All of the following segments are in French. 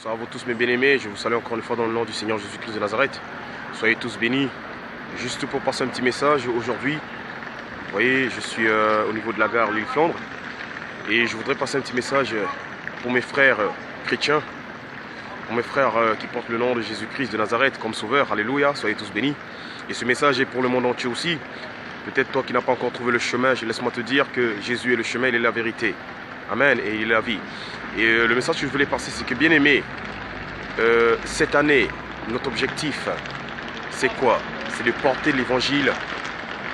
Bonsoir à vous tous mes bien-aimés, je vous salue encore une fois dans le nom du Seigneur Jésus-Christ de Nazareth. Soyez tous bénis. Juste pour passer un petit message aujourd'hui, vous voyez, je suis au niveau de la gare Lille-Flandre et je voudrais passer un petit message pour mes frères chrétiens, pour mes frères qui portent le nom de Jésus-Christ de Nazareth comme sauveur. Alléluia, soyez tous bénis. Et ce message est pour le monde entier aussi. Peut-être toi qui n'as pas encore trouvé le chemin, laisse-moi te dire que Jésus est le chemin, il est la vérité. Amen, et il est la vie. Et le message que je voulais passer, c'est que bien aimé, cette année, notre objectif, c'est quoi? C'est de porter l'évangile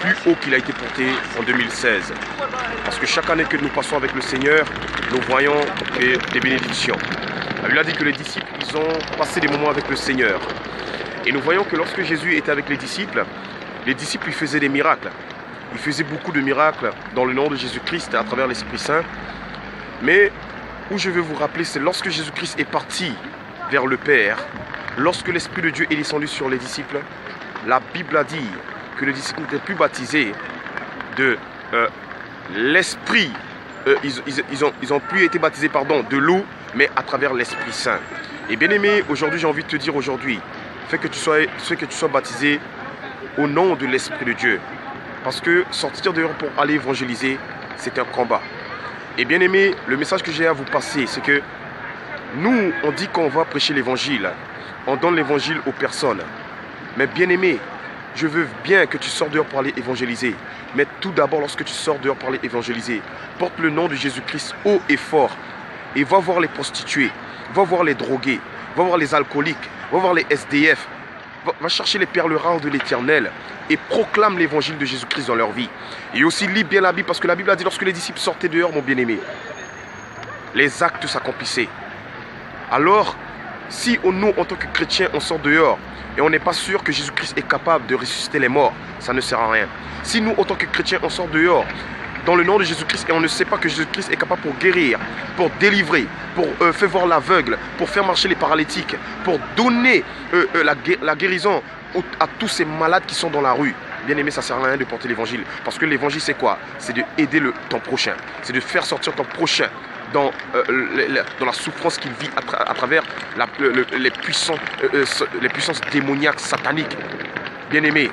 plus haut qu'il a été porté en 2016. Parce que chaque année que nous passons avec le Seigneur, nous voyons des bénédictions. La Bible a dit que les disciples, ils ont passé des moments avec le Seigneur. Et nous voyons que lorsque Jésus était avec les disciples, ils faisaient des miracles. Ils faisaient beaucoup de miracles dans le nom de Jésus-Christ à travers l'Esprit Saint. Mais où je veux vous rappeler, c'est lorsque Jésus-Christ est parti vers le Père, lorsque l'Esprit de Dieu est descendu sur les disciples, la Bible a dit que les disciples n'étaient plus baptisés de l'Esprit. Ils ont plus été baptisés de l'eau, mais à travers l'Esprit Saint. Et bien aimé, aujourd'hui, j'ai envie de te dire aujourd'hui, fais que tu sois baptisé au nom de l'Esprit de Dieu. Parce que sortir dehors pour aller évangéliser, c'est un combat. Et bien aimé, le message que j'ai à vous passer, c'est que nous, on dit qu'on va prêcher l'évangile. On donne l'évangile aux personnes. Mais bien aimé, je veux bien que tu sors dehors pour aller évangéliser. Mais tout d'abord, lorsque tu sors dehors pour aller évangéliser, porte le nom de Jésus-Christ haut et fort. Et va voir les prostituées, va voir les drogués, va voir les alcooliques, va voir les SDF. Va chercher les perles rares de l'Éternel et proclame l'évangile de Jésus-Christ dans leur vie. Et aussi lis bien la Bible, parce que la Bible a dit lorsque les disciples sortaient dehors, mon bien-aimé, les actes s'accomplissaient. Alors, si nous, en tant que chrétiens, on sort dehors et on n'est pas sûr que Jésus-Christ est capable de ressusciter les morts, ça ne sert à rien. Si nous, en tant que chrétiens, on sort dehors dans le nom de Jésus-Christ et on ne sait pas que Jésus-Christ est capable pour guérir, pour délivrer, pour faire voir l'aveugle, pour faire marcher les paralytiques, pour donner la guérison à tous ces malades qui sont dans la rue. Bien aimé, ça ne sert à rien de porter l'évangile. Parce que l'évangile, c'est quoi? C'est d'aider ton prochain. C'est de faire sortir ton prochain dans la souffrance qu'il vit à travers les puissances démoniaques, sataniques. Bien aimé,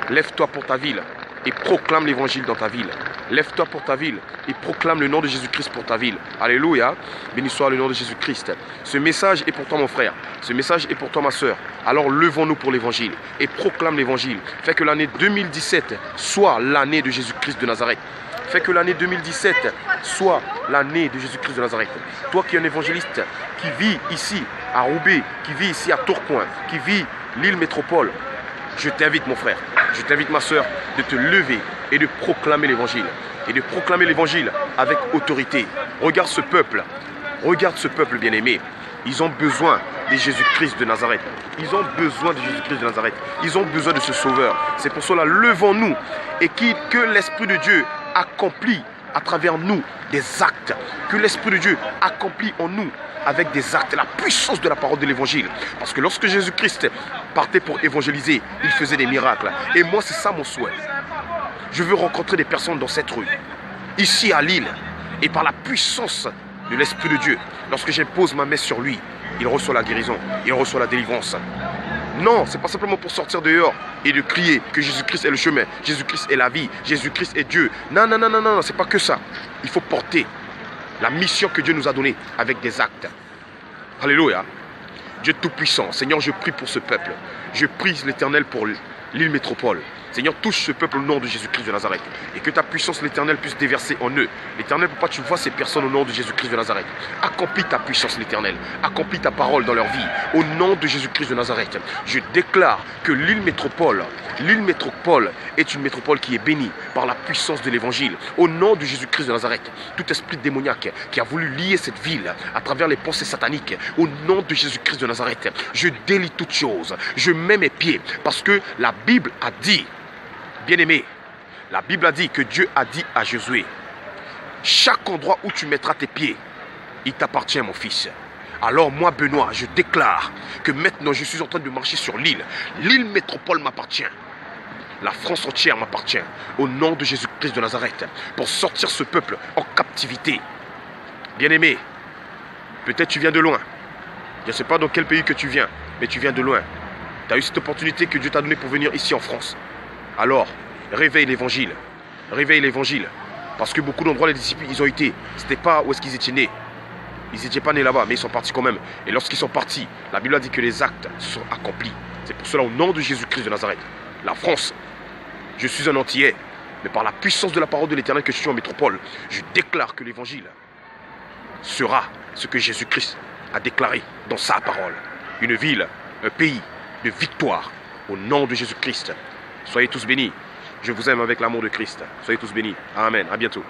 lève-toi pour ta ville et proclame l'évangile dans ta ville. Lève-toi pour ta ville et proclame le nom de Jésus-Christ pour ta ville. Alléluia. Béni soit le nom de Jésus-Christ. Ce message est pour toi mon frère. Ce message est pour toi ma soeur. Alors levons-nous pour l'évangile et proclame l'évangile. Fais que l'année 2017 soit l'année de Jésus-Christ de Nazareth. Fais que l'année 2017 soit l'année de Jésus-Christ de Nazareth. Toi qui es un évangéliste, qui vit ici à Roubaix, qui vit ici à Tourcoing, qui vit l'île métropole, je t'invite mon frère, je t'invite ma soeur de te lever et de proclamer l'évangile. Et de proclamer l'évangile avec autorité. Regarde ce peuple bien-aimé. Ils ont besoin de Jésus-Christ de Nazareth. Ils ont besoin de Jésus-Christ de Nazareth. Ils ont besoin de ce sauveur. C'est pour cela, levons-nous et que l'Esprit de Dieu accomplit à travers nous des actes. Que l'Esprit de Dieu accomplit en nous avec des actes, la puissance de la parole de l'évangile. Parce que lorsque Jésus-Christ partait pour évangéliser, il faisait des miracles. Et moi, c'est ça mon souhait. Je veux rencontrer des personnes dans cette rue, ici à Lille, et par la puissance de l'Esprit de Dieu, lorsque j'impose ma main sur lui, il reçoit la guérison, il reçoit la délivrance. Non, c'est pas simplement pour sortir dehors et de crier que Jésus-Christ est le chemin, Jésus-Christ est la vie, Jésus-Christ est Dieu. Non, c'est pas que ça. Il faut porter la mission que Dieu nous a donnée avec des actes. Alléluia. Dieu Tout-Puissant, Seigneur, je prie pour ce peuple. Je prie l'Éternel pour l'île métropole. Seigneur, touche ce peuple au nom de Jésus-Christ de Nazareth. Et que ta puissance, l'Éternel, puisse déverser en eux. L'Éternel, pourquoi tu vois ces personnes au nom de Jésus-Christ de Nazareth? Accomplis ta puissance, l'Éternel. Accomplis ta parole dans leur vie. Au nom de Jésus-Christ de Nazareth. Je déclare que l'île métropole est une métropole qui est bénie par la puissance de l'Évangile. Au nom de Jésus-Christ de Nazareth. Tout esprit démoniaque qui a voulu lier cette ville à travers les pensées sataniques. Au nom de Jésus-Christ de Nazareth. Je délie toutes choses. Je mets mes pieds. Parce que la Bible a dit, bien-aimé, la Bible a dit que Dieu a dit à Josué, chaque endroit où tu mettras tes pieds, il t'appartient mon fils. Alors moi Benoît, je déclare que maintenant je suis en train de marcher sur l'île. L'île métropole m'appartient. La France entière m'appartient. Au nom de Jésus-Christ de Nazareth, pour sortir ce peuple en captivité. Bien-aimé, peut-être tu viens de loin. Je ne sais pas dans quel pays que tu viens, mais tu viens de loin. Tu as eu cette opportunité que Dieu t'a donnée pour venir ici en France. Alors, réveille l'évangile. Réveille l'évangile. Parce que beaucoup d'endroits, les disciples, ils ont été. C'était pas où est-ce qu'ils étaient nés. Ils n'étaient pas nés là-bas, mais ils sont partis quand même. Et lorsqu'ils sont partis, la Bible a dit que les actes se sont accomplis. C'est pour cela, au nom de Jésus-Christ de Nazareth, la France, je suis un Antillais, mais par la puissance de la parole de l'Éternel que je suis en métropole, je déclare que l'évangile sera ce que Jésus-Christ a déclaré dans sa parole. Une ville, un pays de victoire, au nom de Jésus-Christ. Soyez tous bénis. Je vous aime avec l'amour de Christ. Soyez tous bénis. Amen. À bientôt.